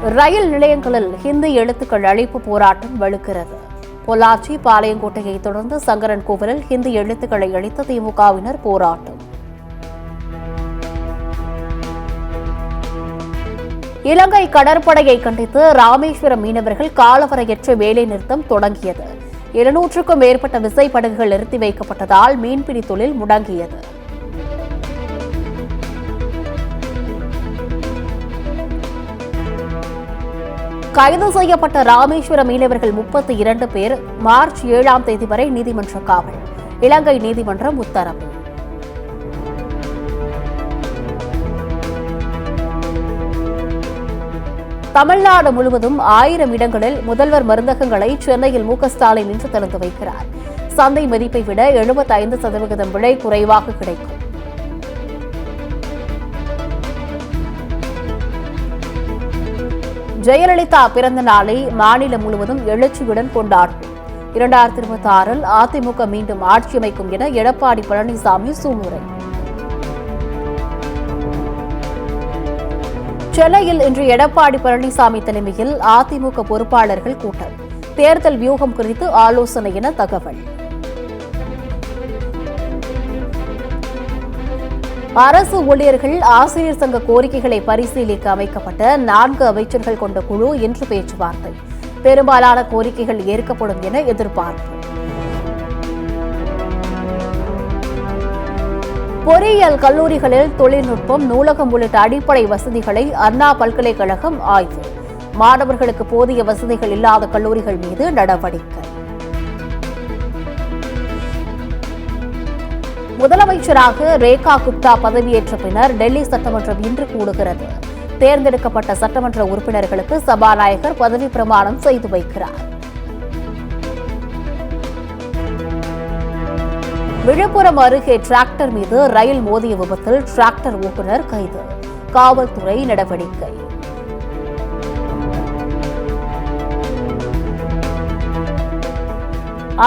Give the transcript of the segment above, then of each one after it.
ரயில் நிலையங்களில் ஹிந்தி எழுத்துக்கள் அழிப்பு போராட்டம் வலுக்கிறது. பொள்ளாச்சி பாளையங்கோட்டையை தொடர்ந்து சங்கரன் கோவிலில் ஹிந்தி எழுத்துக்களை அழித்த திமுகவினர் போராட்டம். இலங்கை கடற்படையை கண்டித்து ராமேஸ்வரம் மீனவர்கள் காலவரையற்ற வேலை நிறுத்தம் தொடங்கியது. 200க்கும் மேற்பட்ட விசைப்படகுகள் நிறுத்தி வைக்கப்பட்டதால் மீன்பிடி தொழில் முடங்கியது. கைது செய்யப்பட்ட ராமேஸ்வரம் மீனவர்கள் 32 பேர் மார்ச் 7ஆம் தேதி வரை நீதிமன்ற காவல். இலங்கை நீதிமன்றம் உத்தரவு. தமிழ்நாடு முழுவதும் 1000 இடங்களில் முதல்வர் மருந்தகங்களை சென்னையில் மு.க.ஸ்டாலின் இன்று திறந்து வைக்கிறார். சந்தை மதிப்பை விட 75% விலை குறைவாக கிடைக்கும். ஜெயலலிதா பிறந்த நாளை மாநிலம் முழுவதும் எழுச்சியுடன் கொண்டாடும். 2026இல் அதிமுக மீண்டும் ஆட்சி அமைக்கும் என எடப்பாடி பழனிசாமி சூளுரை. சென்னையில் இன்று எடப்பாடி பழனிசாமி தலைமையில் அதிமுக பொறுப்பாளர்கள் கூட்டம். தேர்தல் வியூகம் குறித்து ஆலோசனை என தகவல். அரசு ஊழியர்கள் ஆசிரியர் சங்க கோரிக்கைகளை பரிசீலிக்க அமைக்கப்பட்ட 4 அமைச்சர்கள் கொண்ட குழு இன்று பேச்சுவார்த்தை. பெரும்பாலான கோரிக்கைகள் ஏற்கப்படும் என எதிர்பார்ப்பு. பொறியியல் கல்லூரிகளில் தொழில்நுட்பம், நூலகம் உள்ளிட்ட அடிப்படை வசதிகளை அண்ணா பல்கலைக்கழகம் ஆய்வு. மாணவர்களுக்கு போதிய வசதிகள் இல்லாத கல்லூரிகள் மீது நடவடிக்கை. முதலமைச்சராக ரேகா குப்தா பதவியேற்ற பின்னர் டெல்லி சட்டமன்றம் இன்று கூடுகிறது. தேர்ந்தெடுக்கப்பட்ட சட்டமன்ற உறுப்பினர்களுக்கு சபாநாயகர் பதவி பிரமாணம் செய்து வைக்கிறார். விழுப்புரம் அருகே டிராக்டர் மீது ரயில் மோதிய விபத்தில் டிராக்டர் ஓட்டுநர் கைது. காவல்துறை நடவடிக்கை.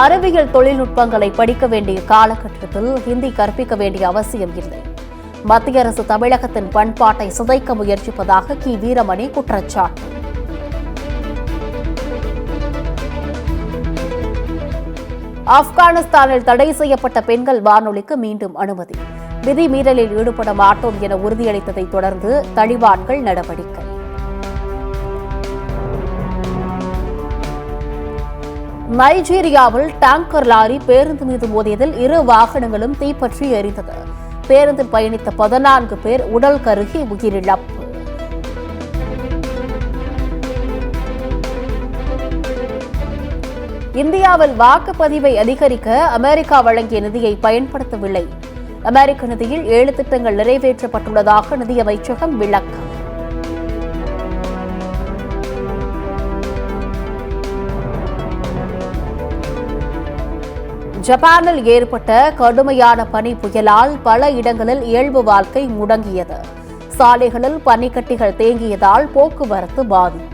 அறிவியல் தொழில்நுட்பங்களை படிக்க வேண்டிய காலகட்டத்தில் ஹிந்தி கற்பிக்க வேண்டிய அவசியம் இல்லை. மத்திய அரசு தமிழகத்தின் பண்பாட்டை சிதைக்க முயற்சிப்பதாக கி. வீரமணி குற்றச்சாட்டு. ஆப்கானிஸ்தானில் தடை செய்யப்பட்ட பெண்கள் வானொலிக்கு மீண்டும் அனுமதி. விதிமீறலில் ஈடுபட மாட்டோம் என உறுதியளித்ததை தொடர்ந்து தலிபான்கள் நடவடிக்கை. நைஜீரியாவில் டேங்கர் லாரி பேருந்து மீது மோதியதில் 2 வாகனங்களும் தீப்பற்றி எரிந்தது. பேருந்தில் பயணித்த 14 பேர் உடல் கருகி உயிரிழப்பு. இந்தியாவில் வாக்குப்பதிவை அதிகரிக்க அமெரிக்கா வழங்கிய நிதியை பயன்படுத்தவில்லை. அமெரிக்க நிதியில் 7 திட்டங்கள் நிறைவேற்றப்பட்டுள்ளதாக நிதியமைச்சகம் விளக்கம். ஜப்பானில் ஏற்பட்ட கடுமையான பனி புயலால் பல இடங்களில் இயல்பு வாழ்க்கை முடங்கியது. சாலைகளில் பனிக்கட்டிகள் தேங்கியதால் போக்குவரத்து பாதிப்பு.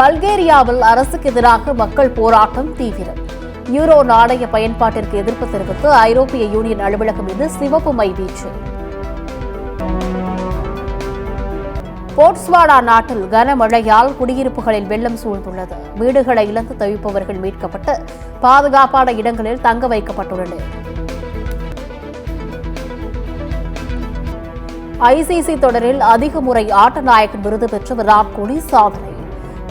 பல்கேரியாவில் அரசுக்கு எதிராக மக்கள் போராட்டம் தீவிரம். யூரோ நாணய பயன்பாட்டிற்கு எதிர்ப்பு தெரிவித்து ஐரோப்பிய யூனியன் அலுவலகம் மீது சிவப்பு மை வீச்சு. போட்ஸ்வானா நாட்டில் கனமழையால் குடியிருப்புகளில் வெள்ளம் சூழ்ந்துள்ளது. வீடுகளை இழந்து தவிப்பவர்கள் மீட்கப்பட்டு பாதுகாப்பான இடங்களில் தங்க வைக்கப்பட்டுள்ளனர். ஐசிசி தொடரில் அதிக முறை ஆட்ட நாயகன் விருது பெற்ற விராட் கோலி சாதனை.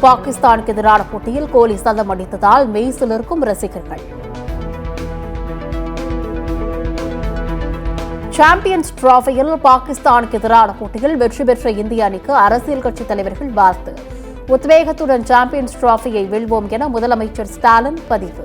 பாகிஸ்தானுக்கு எதிரான போட்டியில் கோலி சதம் அடித்ததால் மெய்சிலிருக்கும் ரசிகர்கள். சாம்பியன்ஸ் டிராபியில் பாகிஸ்தானுக்கு எதிரான போட்டியில் வெற்றி பெற்ற இந்திய அணிக்கு அரசியல் கட்சித் தலைவர்கள் வாழ்த்து. உத்வேகத்துடன் சாம்பியன்ஸ் டிராபியை வெல்வோம் என முதலமைச்சர் ஸ்டாலின் பதிவு.